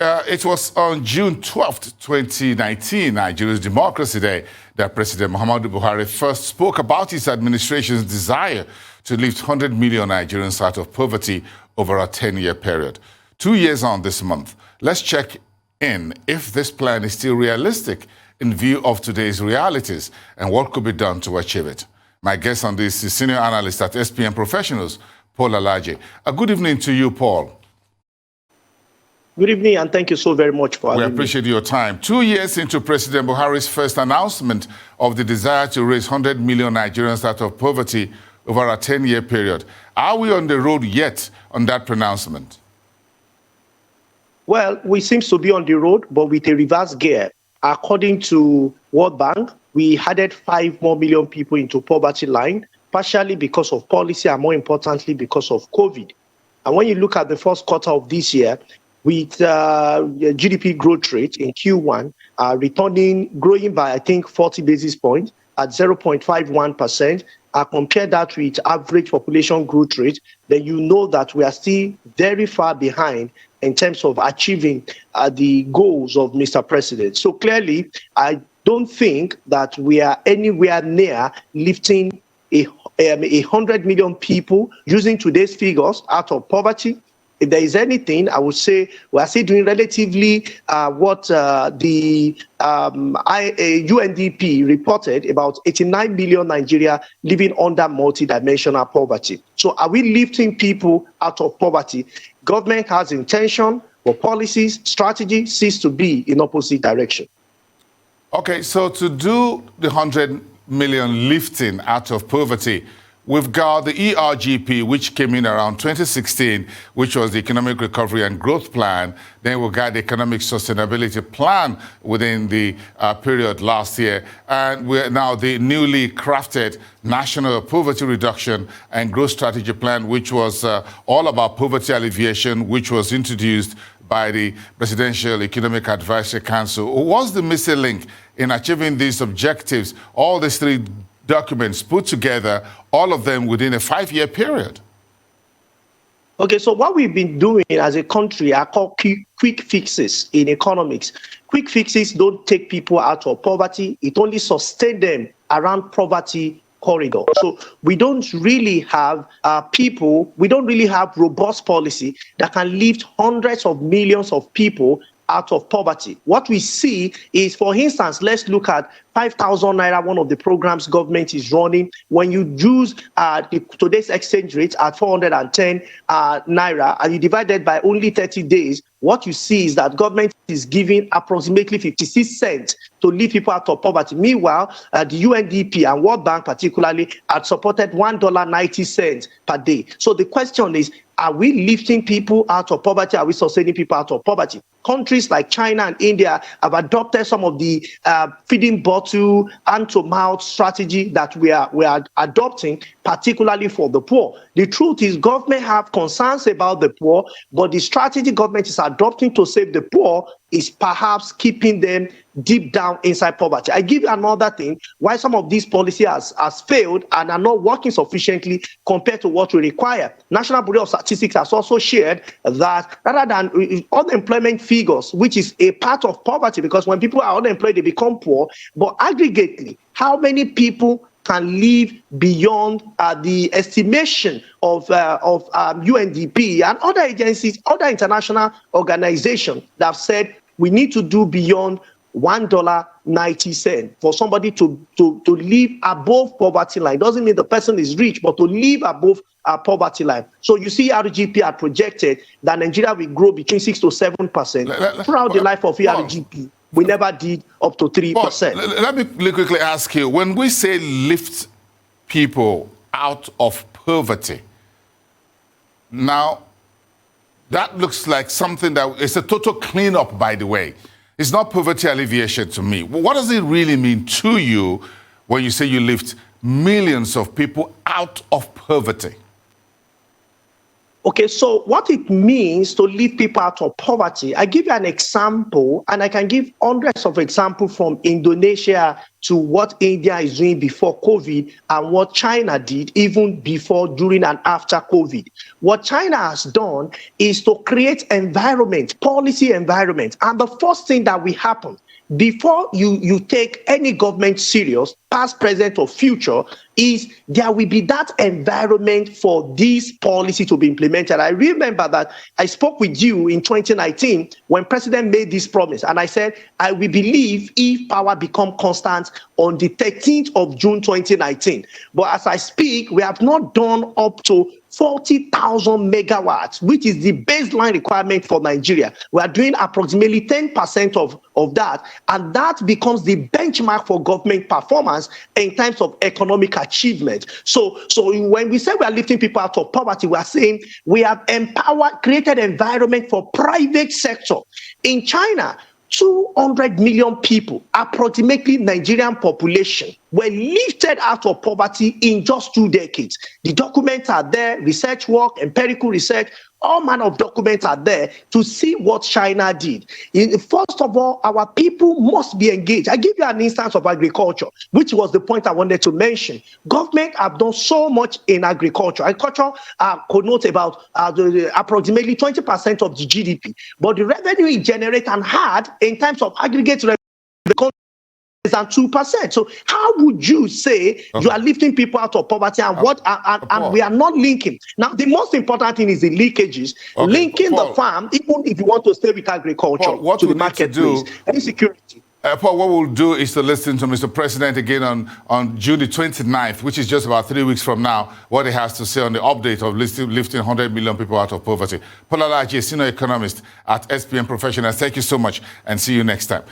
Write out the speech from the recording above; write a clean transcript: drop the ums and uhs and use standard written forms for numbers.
It was on June 12th, 2019, Nigeria's Democracy Day, that President Muhammadu Buhari first spoke about his administration's desire to lift 100 million Nigerians out of poverty over a 10-year period. 2 years on this month, let's check in if this plan is still realistic in view of today's realities and what could be done to achieve it. My guest on this is Senior Analyst at SPM Professionals, Paul Alaje. A good evening to you, Paul. Good evening, and thank you so very much for having me. We appreciate your time. 2 years into President Buhari's first announcement of the desire to raise 100 million Nigerians out of poverty over a 10-year period, are we on the road yet on that pronouncement? Well, we seem to be on the road, but with a reverse gear. According to World Bank, we added 5 more million people into poverty line, partially because of policy and more importantly because of COVID. And when you look at the first quarter of this year, with GDP growth rate in Q1 growing by, I think, 40 basis points at 0.51%, compare that with average population growth rate, then you know that we are still very far behind in terms of achieving the goals of Mr. President. So clearly, I don't think that we are anywhere near lifting 100 million people using today's figures out of poverty. If there is anything, I would say we are still doing relatively what the UNDP reported, about 89 million Nigeria living under multidimensional poverty. So are we lifting people out of poverty? Government has intention, but policies, strategy seems to be in opposite direction. Okay, so to do the 100 million lifting out of poverty, we've got the ERGP, which came in around 2016, which was the Economic Recovery and Growth Plan. Then we got the Economic Sustainability Plan within the period last year. And we're now the newly crafted National Poverty Reduction and Growth Strategy Plan, which was all about poverty alleviation, which was introduced by the Presidential Economic Advisory Council. What's the missing link in achieving these objectives? All these three documents put together, all of them within a 5-year period. Okay, so what we've been doing as a country are called quick fixes in economics. Quick fixes don't take people out of poverty. It only sustains them around poverty corridor. So we don't really have we don't really have robust policy that can lift hundreds of millions of people out of poverty. What we see is, for instance, let's look at 5,000 naira, one of the programs government is running. When you use today's exchange rate at 410 naira and you divide it by only 30 days, what you see is that government is giving approximately 56 cents to lift people out of poverty. Meanwhile, the UNDP and World Bank particularly had supported $1.90 per day. So the question is, are we lifting people out of poverty? Are we sustaining people out of poverty? Countries like China and India have adopted some of the feeding bottle, hand-to-mouth strategy that we are adopting, particularly for the poor. The truth is, government have concerns about the poor, but the strategy government is adopting to save the poor is perhaps keeping them deep down inside poverty. I give you another thing why some of these policies has failed and are not working sufficiently compared to what we require. National Bureau of Statistics has also shared that rather than unemployment figures, which is a part of poverty, because when people are unemployed, they become poor, but aggregately, how many people can live beyond the estimation of UNDP and other agencies, other international organizations that have said we need to do beyond $1.90 for somebody to live above poverty line. Doesn't mean the person is rich, but to live above poverty line. So you see, RGP had projected that Nigeria will grow between 6 to 7% throughout the life of RGP. We never did up to 3%. Let me quickly ask you, when we say lift people out of poverty, now that looks like something that is a total cleanup, by the way. It's not poverty alleviation to me. What does it really mean to you when you say you lift millions of people out of poverty? Okay, so what it means to lift people out of poverty, I give you an example, and I can give hundreds of examples from Indonesia to what India is doing before COVID and what China did even before, during, and after COVID. What China has done is to create environment, policy environment. And the first thing that will happen before you take any government serious, past, present, or future, is there will be that environment for this policy to be implemented. I remember that I spoke with you in 2019 when President made this promise, and I said, I will believe if power become constant on the 13th of June 2019. But as I speak, we have not done up to 40,000 megawatts, which is the baseline requirement for Nigeria. We are doing approximately 10% of that, and that becomes the benchmark for government performance in terms of economic achievement. So when we say we are lifting people out of poverty, we are saying we have empowered, created environment for private sector. In China, 200 million people, approximately Nigerian population, were lifted out of poverty in just 2 decades. The documents are there, research work, empirical research, all manner of documents are there to see what China did. First of all, our people must be engaged. I give you an instance of agriculture, which was the point I wanted to mention. Government have done so much in agriculture. Agriculture connotes about approximately 20% of the GDP, but the revenue it generates and had in terms of aggregate revenue than 2%. So how would you say you are lifting people out of poverty and and we are not linking? Now, the most important thing is the leakages, linking the farm, even if you want to stay with agriculture, to the marketplace, insecurity. Paul, what we'll do is to listen to Mr. President again on June the 29th, which is just about 3 weeks from now, what he has to say on the update of lifting 100 million people out of poverty. Paul Alaje, senior economist at SPM Professionals, thank you so much, and see you next time.